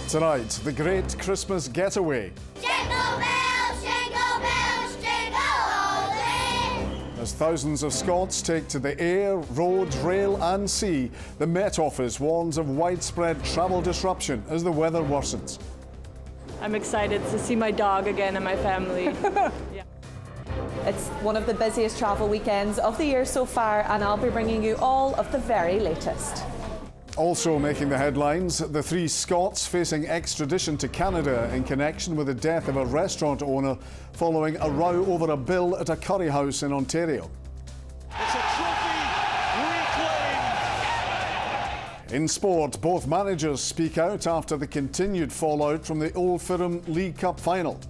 Tonight, the great Christmas getaway. Jingle bells, jingle bells, jingle all the way. As thousands of Scots take to the air, road, rail and sea, the Met Office warns of widespread travel disruption as the weather worsens. I'm excited to see my dog again and my family. Yeah. It's one of the busiest travel weekends of the year so far, and I'll be bringing you all of the very latest. Also making the headlines, the 3 Scots facing extradition to Canada in connection with the death of a restaurant owner following a row over a bill at a curry house in Ontario. It's a trophy reclaimed. In sport, both managers speak out after the continued fallout from the Old Firm League Cup final.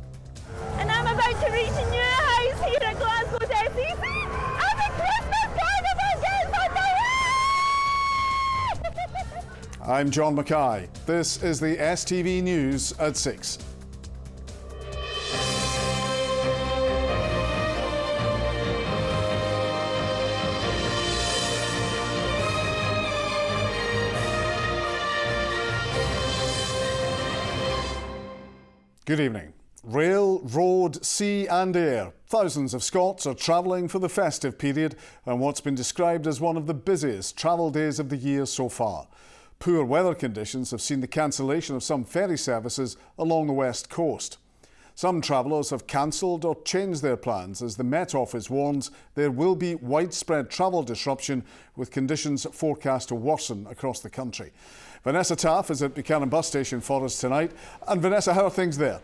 And I'm about to reach a new house here at Glasgow STV. And the Christmas carnival gets underway! I'm John Mackay. This is the STV News at 6. Good evening. Rail, road, sea and air. Thousands of Scots are travelling for the festive period and what's been described as one of the busiest travel days of the year so far. Poor weather conditions have seen the cancellation of some ferry services along the west coast. Some travellers have cancelled or changed their plans as the Met Office warns there will be widespread travel disruption with conditions forecast to worsen across the country. Vanessa Taff is at Buchanan Bus Station for us tonight. And Vanessa, how are things there?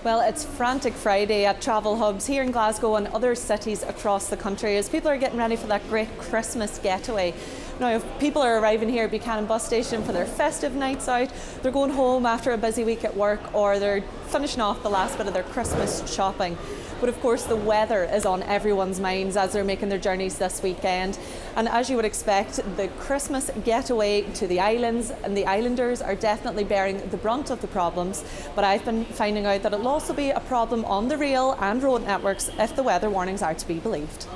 Well, it's frantic Friday at travel hubs here in Glasgow and other cities across the country as people are getting ready for that great Christmas getaway. Now, if people are arriving here at Buchanan Bus Station for their festive nights out, they're going home after a busy week at work, or they're finishing off the last bit of their Christmas shopping. But of course, the weather is on everyone's minds as they're making their journeys this weekend. And as you would expect, the Christmas getaway to the islands and the islanders are definitely bearing the brunt of the problems. But I've been finding out that it'll also be a problem on the rail and road networks if the weather warnings are to be believed.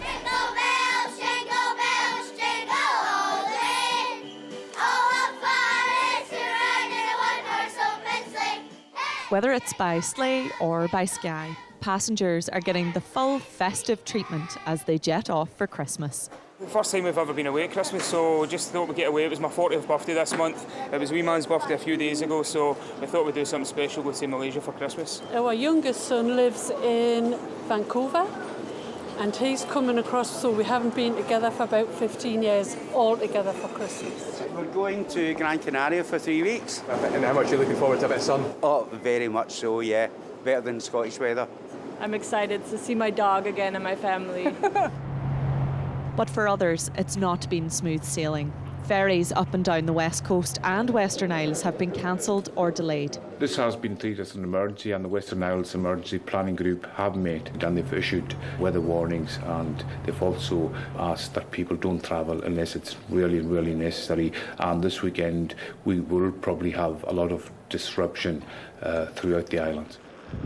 Jingle bells, jingle bells, jingle all the way. Oh, what fun it is to ride in a one-horse open sleigh. Hey! Whether it's by sleigh or by sky, passengers are getting the full festive treatment as they jet off for Christmas. The first time we've ever been away at Christmas, so just thought we'd get away. It was my 40th birthday this month. It was wee man's birthday a few days ago, so we thought we'd do something special, go to Malaysia for Christmas. Our youngest son lives in Vancouver and he's coming across, so we haven't been together for about 15 years, all together for Christmas. We're going to Gran Canaria for 3 weeks. And how much are you looking forward to a bit of sun? Oh, very much so, yeah. Better than Scottish weather. I'm excited to see my dog again and my family. But for others, it's not been smooth sailing. Ferries up and down the west coast and Western Isles have been cancelled or delayed. This has been treated as an emergency, and the Western Isles Emergency Planning Group have met, and they've issued weather warnings, and they've also asked that people don't travel unless it's really, really necessary. And this weekend we will probably have a lot of disruption throughout the islands.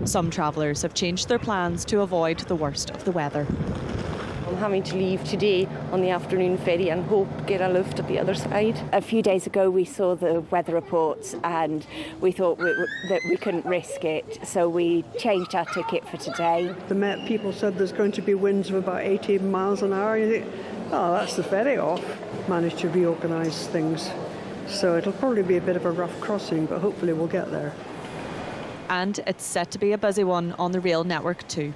Some travellers have changed their plans to avoid the worst of the weather. I'm having to leave today on the afternoon ferry and hope to get a lift at the other side. A few days ago we saw the weather reports and we thought that we couldn't risk it, so we changed our ticket for today. The Met people said there's going to be winds of about 18 miles an hour. You think, oh, that's the ferry off. Managed to reorganise things. So it'll probably be a bit of a rough crossing, but hopefully we'll get there. And it's set to be a busy one on the rail network too.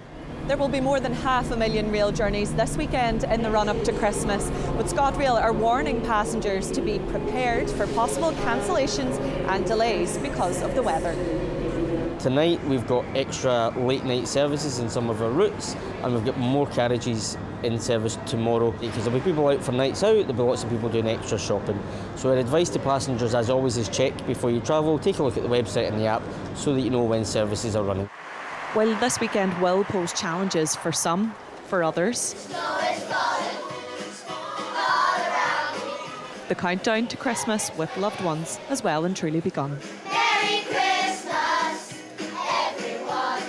There will be more than 500,000 rail journeys this weekend in the run-up to Christmas, but ScotRail are warning passengers to be prepared for possible cancellations and delays because of the weather. Tonight we've got extra late night services in some of our routes, and we've got more carriages in service tomorrow because there'll be people out for nights out, there'll be lots of people doing extra shopping. So our advice to passengers as always is check before you travel, take a look at the website and the app so that you know when services are running. While this weekend will pose challenges for some, for others, the countdown to Christmas with loved ones has well and truly begun. Merry Christmas, everyone.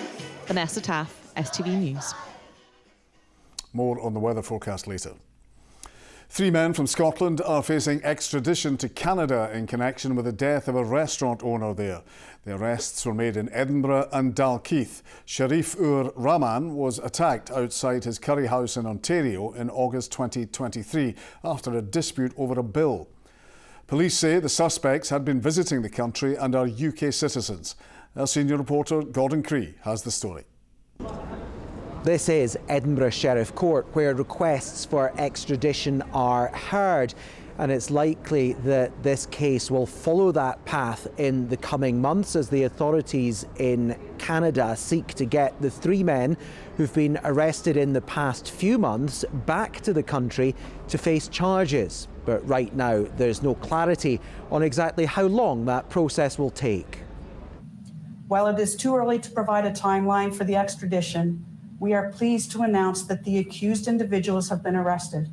Vanessa Taff, STV News. More on the weather forecast later. Three men from Scotland are facing extradition to Canada in connection with the death of a restaurant owner there. The arrests were made in Edinburgh and Dalkeith. Sharif-ur-Rahman was attacked outside his curry house in Ontario in August 2023 after a dispute over a bill. Police say the suspects had been visiting the country and are UK citizens. Our senior reporter Gordon Cree has the story. This is Edinburgh Sheriff Court, where requests for extradition are heard, and it's likely that this case will follow that path in the coming months as the authorities in Canada seek to get the three men who've been arrested in the past few months back to the country to face charges. But right now there's no clarity on exactly how long that process will take. While it is too early to provide a timeline for the extradition, we are pleased to announce that the accused individuals have been arrested.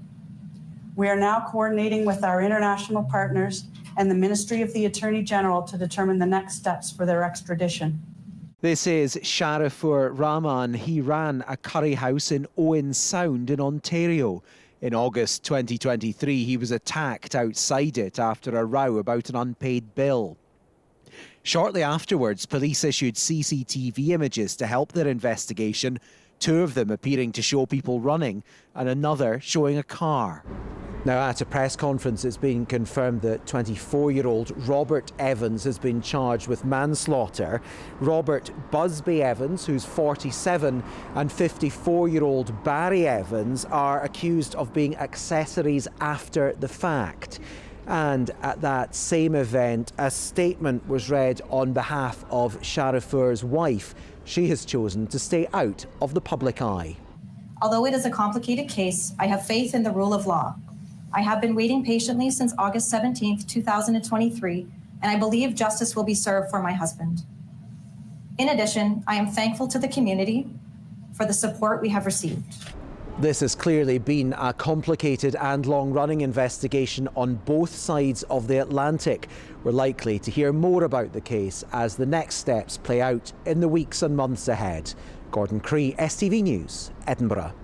We are now coordinating with our international partners and the Ministry of the Attorney General to determine the next steps for their extradition. This is Sharif-ur-Rahman. He ran a curry house in Owen Sound in Ontario. In August 2023, he was attacked outside it after a row about an unpaid bill. Shortly afterwards, police issued CCTV images to help their investigation, two of them appearing to show people running and another showing a car. Now, at a press conference, it's been confirmed that 24-year-old Robert Evans has been charged with manslaughter. Robert Busby Evans, who's 47, and 54-year-old Barry Evans are accused of being accessories after the fact. And at that same event, a statement was read on behalf of Sharifur's wife. She has chosen to stay out of the public eye. Although it is a complicated case, I have faith in the rule of law. I have been waiting patiently since August 17th, 2023, and I believe justice will be served for my husband. In addition, I am thankful to the community for the support we have received. This has clearly been a complicated and long-running investigation on both sides of the Atlantic. We're likely to hear more about the case as the next steps play out in the weeks and months ahead. Gordon Cree, STV News, Edinburgh.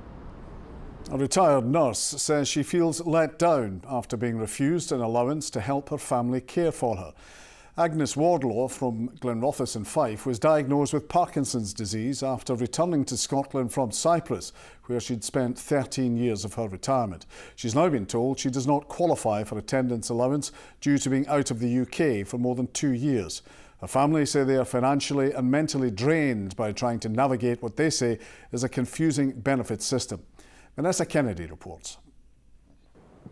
A retired nurse says she feels let down after being refused an allowance to help her family care for her. Agnes Wardlaw from Glenrothes in Fife was diagnosed with Parkinson's disease after returning to Scotland from Cyprus, where she'd spent 13 years of her retirement. She's now been told she does not qualify for attendance allowance due to being out of the UK for more than 2 years. Her family say they are financially and mentally drained by trying to navigate what they say is a confusing benefits system. Vanessa Kennedy reports.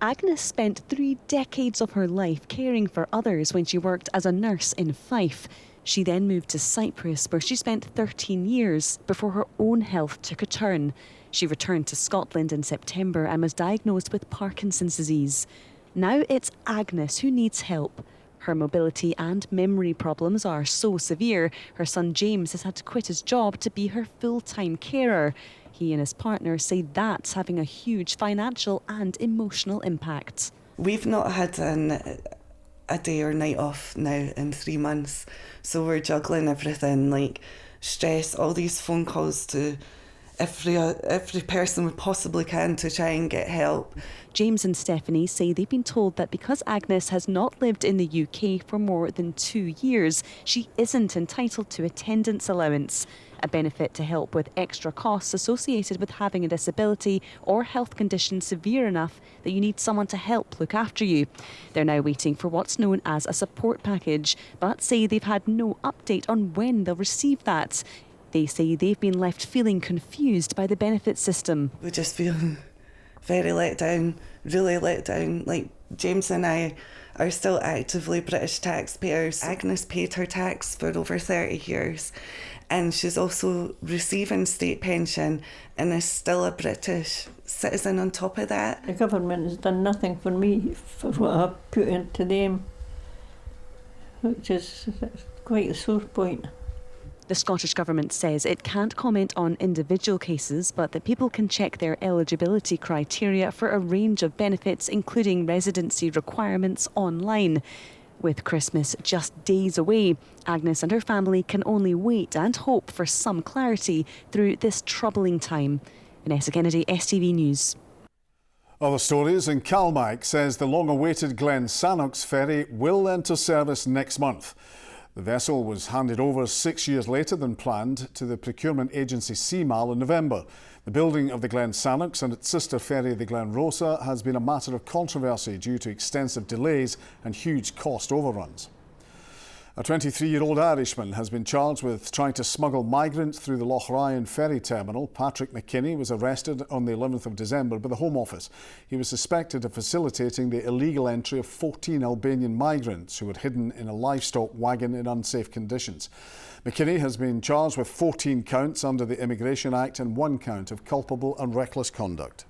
Agnes spent 3 decades of her life caring for others when she worked as a nurse in Fife. She then moved to Cyprus, where she spent 13 years before her own health took a turn. She returned to Scotland in September and was diagnosed with Parkinson's disease. Now it's Agnes who needs help. Her mobility and memory problems are so severe, her son James has had to quit his job to be her full-time carer. He and his partner say that's having a huge financial and emotional impact. We've not had a day or night off now in 3 months, so we're juggling everything, like stress, all these phone calls to every person we possibly can to try and get help. James and Stephanie say they've been told that because Agnes has not lived in the UK for more than 2 years, she isn't entitled to attendance allowance, a benefit to help with extra costs associated with having a disability or health condition severe enough that you need someone to help look after you. They're now waiting for what's known as a support package, but say they've had no update on when they'll receive that. They say they've been left feeling confused by the benefits system. We just feel very let down, really let down. Like, James and I are still actively British taxpayers. Agnes paid her tax for over 30 years and she's also receiving state pension and is still a British citizen on top of that. The government has done nothing for me for what I've put into them, which is quite a sore point. The Scottish Government says it can't comment on individual cases, but that people can check their eligibility criteria for a range of benefits, including residency requirements, online. With Christmas just days away, Agnes and her family can only wait and hope for some clarity through this troubling time. Vanessa Kennedy, STV News. Other stories, in Calmike says the long-awaited Glen Sannox ferry will enter service next month. The vessel was handed over 6 years later than planned to the procurement agency CMAL in November. The building of the Glen Sannox and its sister ferry, the Glen Rosa, has been a matter of controversy due to extensive delays and huge cost overruns. A 23-year-old Irishman has been charged with trying to smuggle migrants through the Loch Ryan ferry terminal. Patrick McKinney was arrested on the 11th of December by the Home Office. He was suspected of facilitating the illegal entry of 14 Albanian migrants who were hidden in a livestock wagon in unsafe conditions. McKinney has been charged with 14 counts under the Immigration Act and 1 count of culpable and reckless conduct.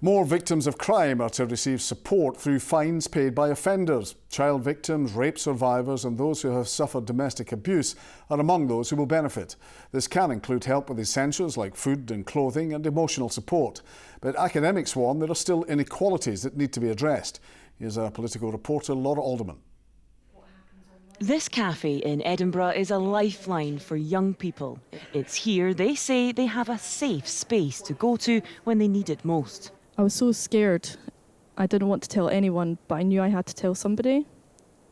More victims of crime are to receive support through fines paid by offenders. Child victims, rape survivors and those who have suffered domestic abuse are among those who will benefit. This can include help with essentials like food and clothing and emotional support. But academics warn there are still inequalities that need to be addressed. Here's our political reporter, Laura Alderman. This cafe in Edinburgh is a lifeline for young people. It's here, they say, they have a safe space to go to when they need it most. I was so scared. I didn't want to tell anyone, but I knew I had to tell somebody.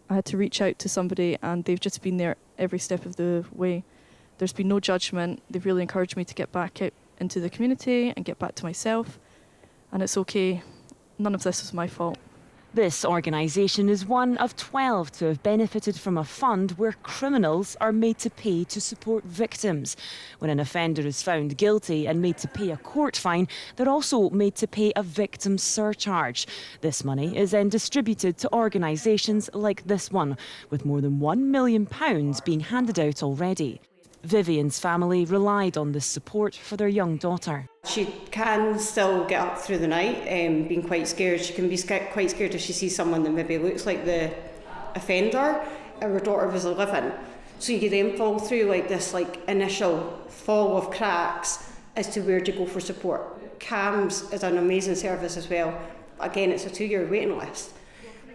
I had to reach out to somebody, and they've just been there every step of the way. There's been no judgment. They've really encouraged me to get back out into the community and get back to myself. And it's okay. None of this was my fault. This organisation is one of 12 to have benefited from a fund where criminals are made to pay to support victims. When an offender is found guilty and made to pay a court fine, they're also made to pay a victim surcharge. This money is then distributed to organisations like this one, with more than £1 million being handed out already. Vivian's family relied on this support for their young daughter. She can still get up through the night, being quite scared. She can be quite scared if she sees someone that maybe looks like the offender. Our daughter was 11, so you then fall through this initial fall of cracks as to where to go for support. CAMS is an amazing service as well. Again, it's a 2-year waiting list.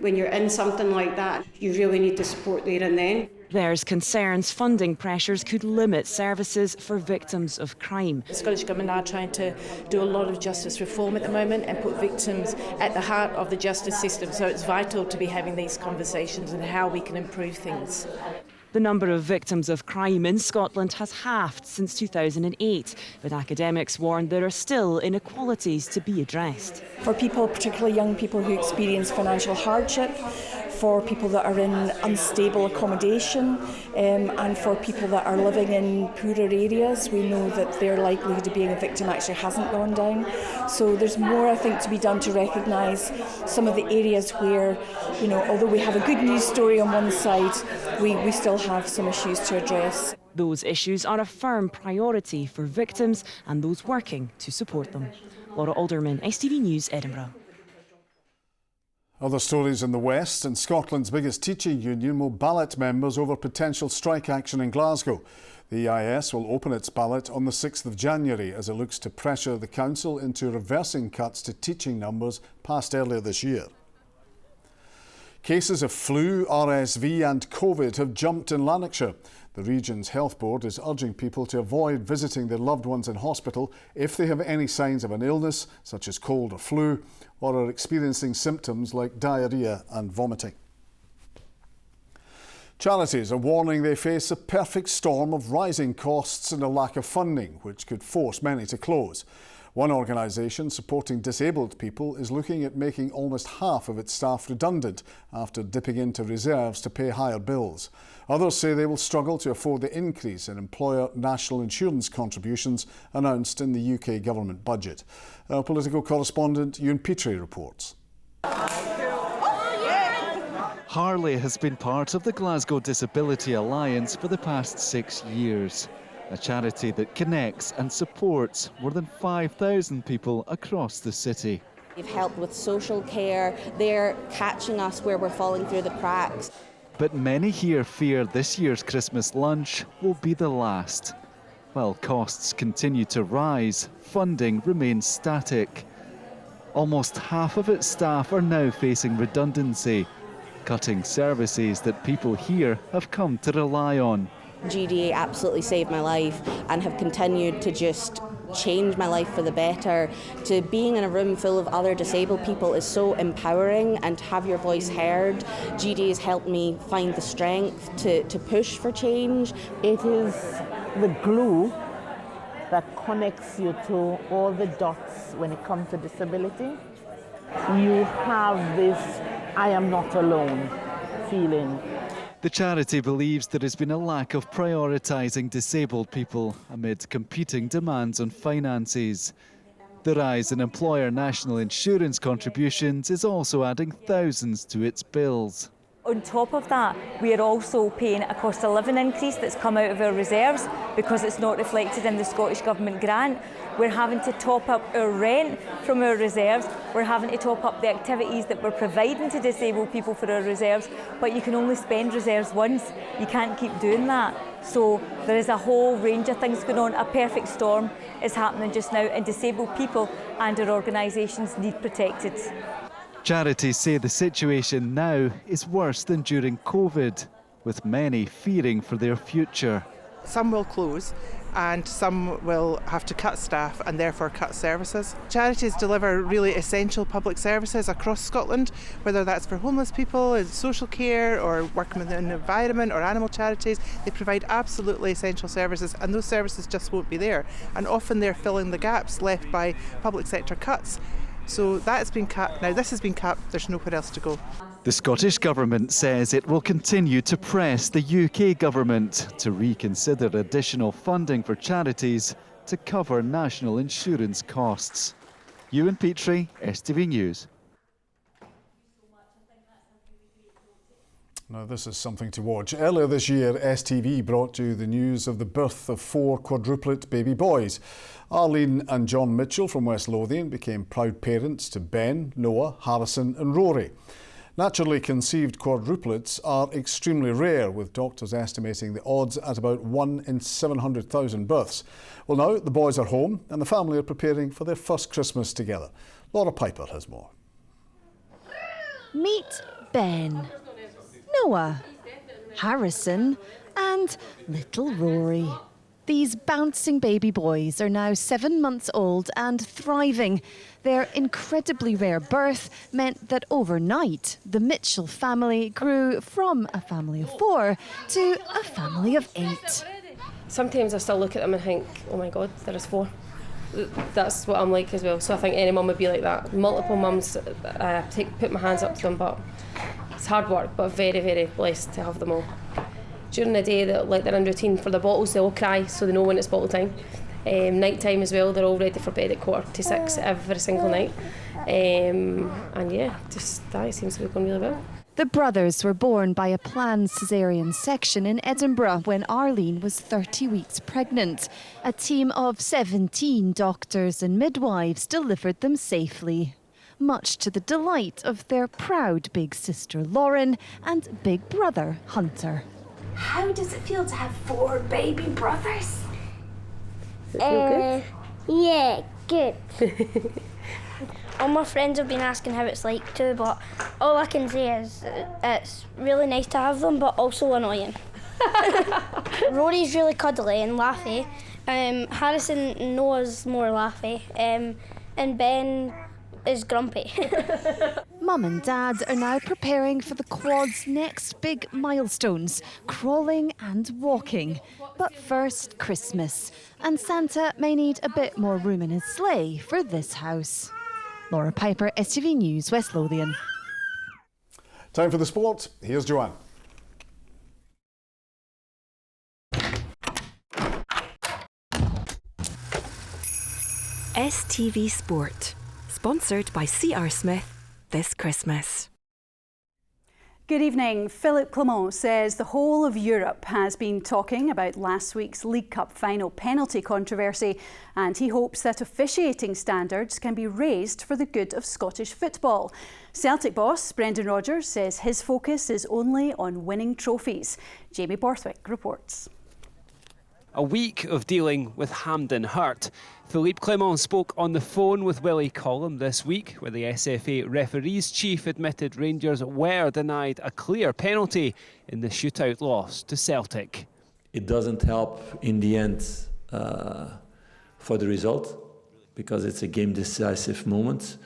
When you're in something like that, you really need the support there and then. There's concerns funding pressures could limit services for victims of crime. The Scottish Government are trying to do a lot of justice reform at the moment and put victims at the heart of the justice system, so it's vital to be having these conversations and how we can improve things. The number of victims of crime in Scotland has halved since 2008, but academics warn there are still inequalities to be addressed. For people, particularly young people who experience financial hardship, for people that are in unstable accommodation, and for people that are living in poorer areas, we know that their likelihood of being a victim actually hasn't gone down. So there's more, I think, to be done to recognise some of the areas where, although we have a good news story on one side, we still have some issues to address. Those issues are a firm priority for victims and those working to support them. Laura Alderman, STV News, Edinburgh. Other stories in the West, and Scotland's biggest teaching union will ballot members over potential strike action in Glasgow. The EIS will open its ballot on the 6th of January as it looks to pressure the council into reversing cuts to teaching numbers passed earlier this year. Cases of flu, RSV and COVID have jumped in Lanarkshire. The region's health board is urging people to avoid visiting their loved ones in hospital if they have any signs of an illness, such as cold or flu, or are experiencing symptoms like diarrhoea and vomiting. Charities are warning they face a perfect storm of rising costs and a lack of funding, which could force many to close. One organisation supporting disabled people is looking at making almost half of its staff redundant after dipping into reserves to pay higher bills. Others say they will struggle to afford the increase in employer national insurance contributions announced in the UK government budget. Our political correspondent Ewan Petrie reports. Harley has been part of the Glasgow Disability Alliance for the past 6 years. A charity that connects and supports more than 5,000 people across the city. They've helped with social care, they're catching us where we're falling through the cracks. But many here fear this year's Christmas lunch will be the last. While costs continue to rise, funding remains static. Almost half of its staff are now facing redundancy, cutting services that people here have come to rely on. GDA absolutely saved my life and have continued to just change my life for the better. To being in a room full of other disabled people is so empowering, and to have your voice heard. GD has helped me find the strength to push for change. It is the glue that connects you to all the dots when it comes to disability. You have this I am not alone feeling. The charity believes there has been a lack of prioritising disabled people amid competing demands on finances. The rise in employer national insurance contributions is also adding thousands to its bills. On top of that, we are also paying a cost of living increase that's come out of our reserves because it's not reflected in the Scottish Government grant. We're having to top up our rent from our reserves. We're having to top up the activities that we're providing to disabled people for our reserves, but you can only spend reserves once. You can't keep doing that. So there is a whole range of things going on. A perfect storm is happening just now, and disabled people and our organisations need protected. Charities say the situation now is worse than during COVID, with many fearing for their future. Some will close and some will have to cut staff and therefore cut services. Charities deliver really essential public services across Scotland, whether that's for homeless people, in social care, or working within the environment, or animal charities. They provide absolutely essential services, and those services just won't be there. And often they're filling the gaps left by public sector cuts. So that's been cut. Now this has been cut, there's nowhere else to go. The Scottish Government says it will continue to press the UK Government to reconsider additional funding for charities to cover national insurance costs. Ewan Petrie, STV News. Now this is something to watch. Earlier this year, STV brought you the news of the birth of 4 quadruplet baby boys. Arlene and John Mitchell from West Lothian became proud parents to Ben, Noah, Harrison and Rory. Naturally conceived quadruplets are extremely rare, with doctors estimating the odds at about 1 in 700,000 births. Well, now the boys are home and the family are preparing for their first Christmas together. Laura Piper has more. Meet Ben, Noah, Harrison and little Rory. These bouncing baby boys are now 7 months old and thriving. Their incredibly rare birth meant that overnight the Mitchell family grew from a family of 4 to a family of 8. Sometimes I still look at them and think, oh my God, there is 4. That's what I'm like as well. So I think any mum would be like that. Multiple mums, put my hands up to them, but it's hard work, but very, very blessed to have them all. During the day, they're in routine for the bottles, they all cry, so they know when it's bottle time. Night time as well, they're all ready for bed at 5:45 every single night. And yeah, just that seems to be going really well. The brothers were born by a planned caesarean section in Edinburgh when Arlene was 30 weeks pregnant. A team of 17 doctors and midwives delivered them safely, much to the delight of their proud big sister Lauren and big brother Hunter. How does it feel to have 4 baby brothers? Does it feel good? Yeah, good. All my friends have been asking how it's like too, but all I can say is it's really nice to have them, but also annoying. Rory's really cuddly and laughy. Harrison and Noah's more laughy. And Ben is grumpy. Mum and Dad are now preparing for the quad's next big milestones, crawling and walking. But first, Christmas. And Santa may need a bit more room in his sleigh for this house. Laura Piper, STV News, West Lothian. Time for the sport. Here's Joanne. STV Sport, sponsored by C.R. Smith this Christmas. Good evening. Philippe Clement says the whole of Europe has been talking about last week's League Cup final penalty controversy, and he hopes that officiating standards can be raised for the good of Scottish football. Celtic boss Brendan Rodgers says his focus is only on winning trophies. Jamie Borthwick reports. A week of dealing with Hampden hurt. Philippe Clement spoke on the phone with Willie Collum this week, where the SFA referees chief admitted Rangers were denied a clear penalty in the shootout loss to Celtic. It doesn't help in the end for the result, because it's a game decisive moment.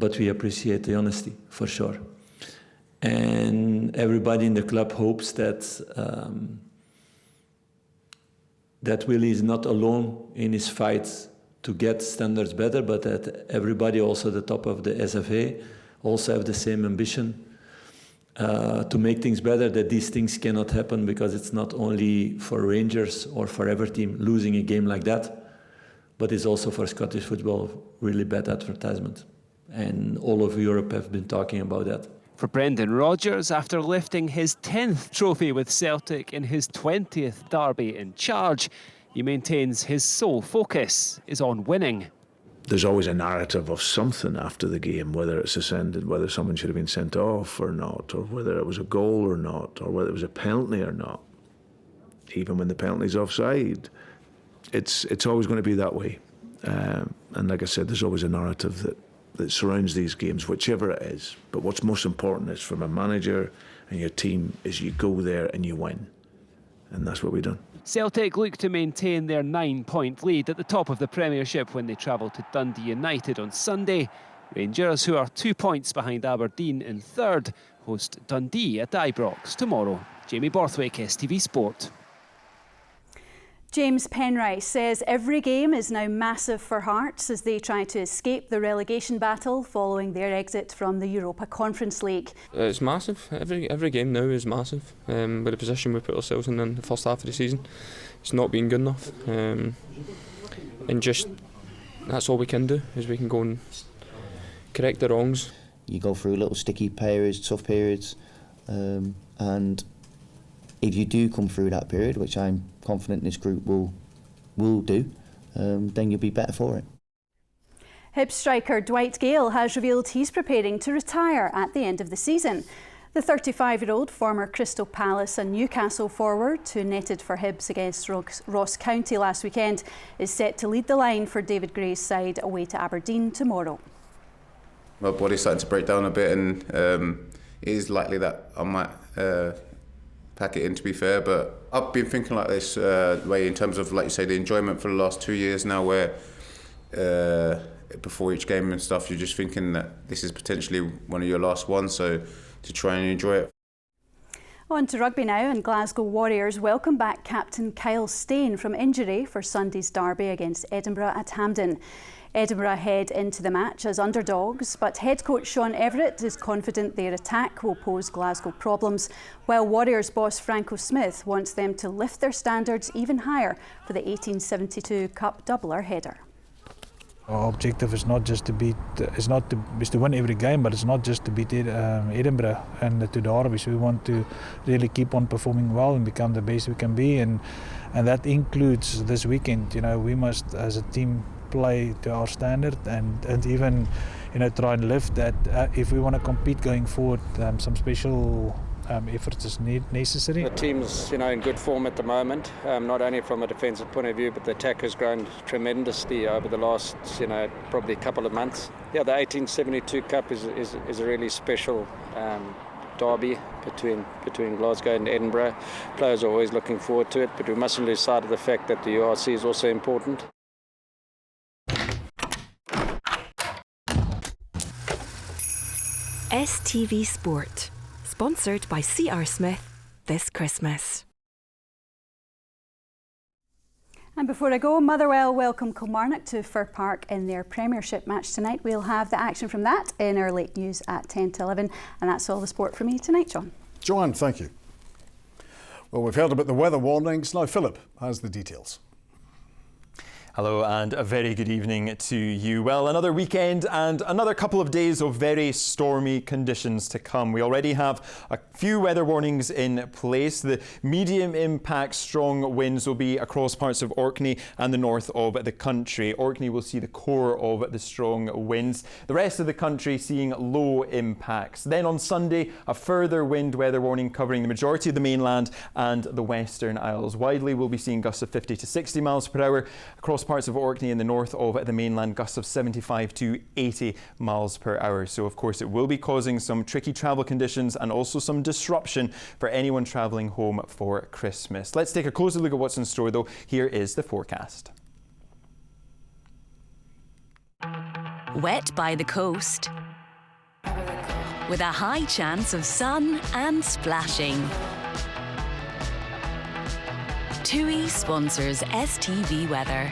But we appreciate the honesty, for sure. And everybody in the club hopes that that Willie is not alone in his fight to get standards better, but that everybody also at the top of the SFA also have the same ambition to make things better, that these things cannot happen, because it's not only for Rangers or for every team losing a game like that, but it's also for Scottish football really bad advertisement. And all of Europe have been talking about that. For Brendan Rodgers, after lifting his 10th trophy with Celtic in his 20th derby in charge, he maintains his sole focus is on winning. There's always a narrative of something after the game, whether it's ascended, whether someone should have been sent off or not, or whether it was a goal or not, or whether it was a penalty or not. Even when the penalty's offside, it's always going to be that way. And like I said, there's always a narrative that surrounds these games, whichever it is. But what's most important is, from a manager and your team, is you go there and you win. And that's what we've done. Celtic look to maintain their 9-point lead at the top of the Premiership when they travel to Dundee United on Sunday. Rangers, who are 2 points behind Aberdeen in third, host Dundee at Ibrox tomorrow. Jamie Borthwick, STV Sport. James Penrice says every game is now massive for Hearts as they try to escape the relegation battle following their exit from the Europa Conference League. It's massive. Every game now is massive. With the position we put ourselves in the first half of the season, it's not been good enough. And just that's all we can do, is we can go and correct the wrongs. You go through little sticky periods, tough periods, and if you do come through that period, which I'm confident this group will do, then you'll be better for it. Hibs striker Dwight Gale has revealed he's preparing to retire at the end of the season. The 35-year-old former Crystal Palace and Newcastle forward, who netted for Hibs against Ross County last weekend, is set to lead the line for David Gray's side away to Aberdeen tomorrow. My body's starting to break down a bit, and it is likely that I might pack it in, to be fair, but I've been thinking like this way in terms of, like you say, the enjoyment for the last 2 years now, where before each game and stuff, you're just thinking that this is potentially one of your last ones, so to try and enjoy it. On to rugby now, and Glasgow Warriors welcome back captain Kyle Steyn from injury for Sunday's derby against Edinburgh at Hampden. Edinburgh head into the match as underdogs, but head coach Sean Everett is confident their attack will pose Glasgow problems, while Warriors boss Franco Smith wants them to lift their standards even higher for the 1872 Cup doubler header. Our objective is not just to beat, is to win every game, but it's not just to beat Edinburgh and the two derbies. We want to really keep on performing well and become the best we can be, and that includes this weekend. You know, we must, as a team, play to our standard and even, you know, try and lift that. If we want to compete going forward, some special efforts is necessary. The team's, you know, in good form at the moment, not only from a defensive point of view, but the attack has grown tremendously over the last, you know, probably a couple of months. Yeah, the 1872 Cup is a really special derby between Glasgow and Edinburgh. Players are always looking forward to it, but we mustn't lose sight of the fact that the URC is also important. STV Sport, sponsored by C.R. Smith this Christmas. And before I go, Motherwell welcome Kilmarnock to Fir Park in their Premiership match tonight. We'll have the action from that in our late news at 10 to 11. And that's all the sport for me tonight, John. Joanne, thank you. Well, we've heard about the weather warnings. Now Philip has the details. Hello and a very good evening to you. Well, another weekend and another couple of days of very stormy conditions to come. We already have a few weather warnings in place. The medium impact strong winds will be across parts of Orkney and the north of the country. Orkney will see the core of the strong winds. The rest of the country seeing low impacts. Then on Sunday, a further wind weather warning covering the majority of the mainland and the Western Isles. Widely, we'll be seeing gusts of 50 to 60 miles per hour. Across parts of Orkney in the north of the mainland, gusts of 75 to 80 miles per hour. So of course it will be causing some tricky travel conditions and also some disruption for anyone travelling home for Christmas. Let's take a closer look at what's in store though. Here is the forecast. wet by the coast, with a high chance of sun and splashing. TUI sponsors STV weather.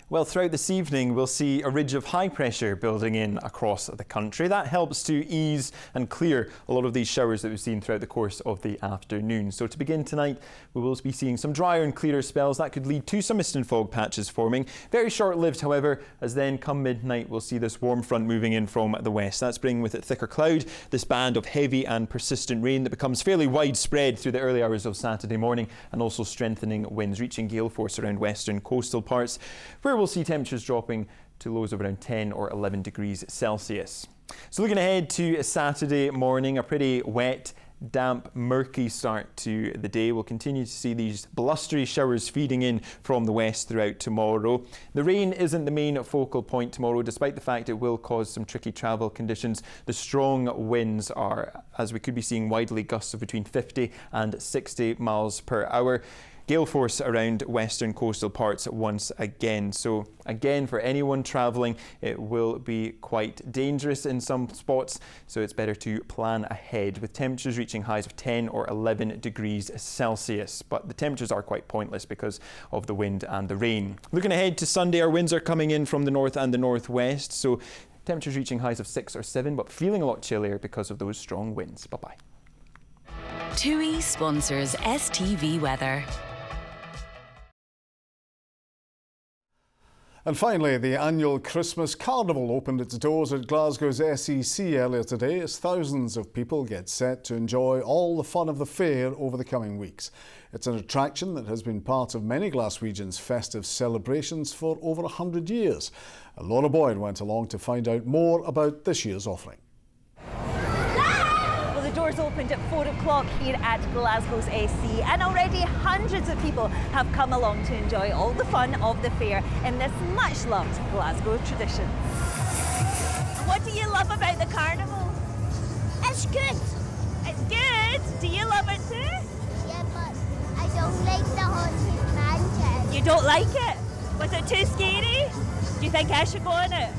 Well, throughout this evening, we'll see a ridge of high pressure building in across the country. That helps to ease and clear a lot of these showers that we've seen throughout the course of the afternoon. So to begin tonight, we will be seeing some drier and clearer spells. That could lead to some mist and fog patches forming. Very short-lived, however, as then come midnight, we'll see this warm front moving in from the west. That's bringing with it thicker cloud, this band of heavy and persistent rain that becomes fairly widespread through the early hours of Saturday morning, and also strengthening winds reaching gale force around western coastal parts, where we'll see temperatures dropping to lows of around 10 or 11 degrees Celsius. So looking ahead to Saturday morning, a pretty wet, damp, murky start to the day. We'll continue to see these blustery showers feeding in from the west throughout tomorrow. The rain isn't the main focal point tomorrow, despite the fact it will cause some tricky travel conditions. The strong winds are, as we could be seeing, widely gusts of between 50 and 60 miles per hour. Gale force around western coastal parts once again. So again, for anyone travelling, it will be quite dangerous in some spots. So it's better to plan ahead, with temperatures reaching highs of 10 or 11 degrees Celsius. But the temperatures are quite pointless because of the wind and the rain. Looking ahead to Sunday, our winds are coming in from the north and the northwest. So temperatures reaching highs of 6 or 7, but feeling a lot chillier because of those strong winds. Bye-bye. TUI sponsors STV weather. And finally, the annual Christmas carnival opened its doors at Glasgow's SEC earlier today as thousands of people get set to enjoy all the fun of the fair over the coming weeks. It's an attraction that has been part of many Glaswegians' festive celebrations for over 100 years. Laura Boyd went along to find out more about this year's offering. The doors opened at 4 o'clock here at Glasgow's SC, and already hundreds of people have come along to enjoy all the fun of the fair in this much loved Glasgow tradition. What do you love about the carnival? It's good. It's good? Do you love it too? Yeah, but I don't like the haunted mansion. You don't like it? Was it too scary? Do you think I should go on it?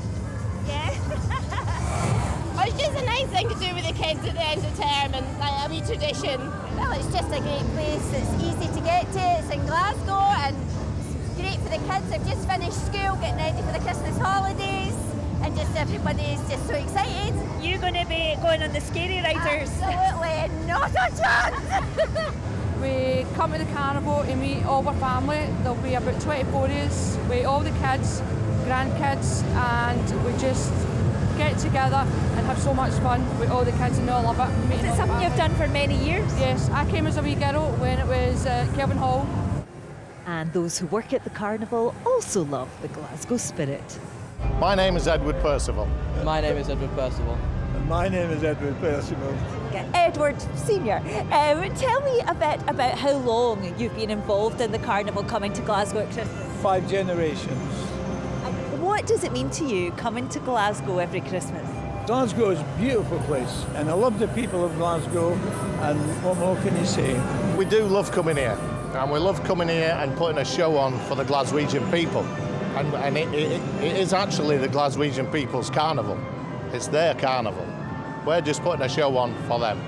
Yeah? It's just a nice thing to do with the kids at the end of term, and like a wee tradition. Well, it's just a great place. It's easy to get to. It's in Glasgow, and it's great for the kids. They've just finished school, getting ready for the Christmas holidays, and just everybody's just so excited. You're going to be going on the scary riders? Absolutely not a chance! We come to the carnival and meet all our family. There'll be about 24 of us with all the kids, grandkids, and we just get together and have so much fun with all the kids, and they all love it. Is it something you've done for many years? Yes, I came as a wee girl when it was Kelvin Hall. And those who work at the carnival also love the Glasgow spirit. My name is Edward Percival. My name is Edward Percival. And my name is Edward Percival. Edward Senior, tell me a bit about how long you've been involved in the carnival coming to Glasgow at Christmas. 5 generations. What does it mean to you coming to Glasgow every Christmas? Glasgow is a beautiful place, and I love the people of Glasgow, and what more can you say? We do love coming here, and we love coming here and putting a show on for the Glaswegian people. And it is actually the Glaswegian people's carnival. It's their carnival. We're just putting a show on for them.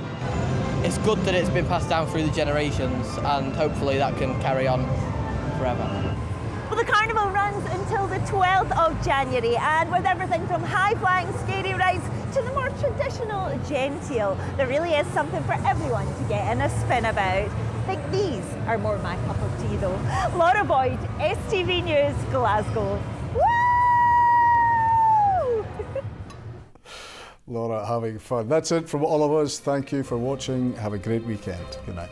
It's good that it's been passed down through the generations, and hopefully that can carry on forever. Well, the carnival runs until the 12th of January, and with everything from high-flying scary rides to the more traditional genteel, there really is something for everyone to get in a spin about. I think these are more my cup of tea though. Laura Boyd, STV News, Glasgow. Woo! Laura having fun. That's it from all of us. Thank you for watching. Have a great weekend. Good night.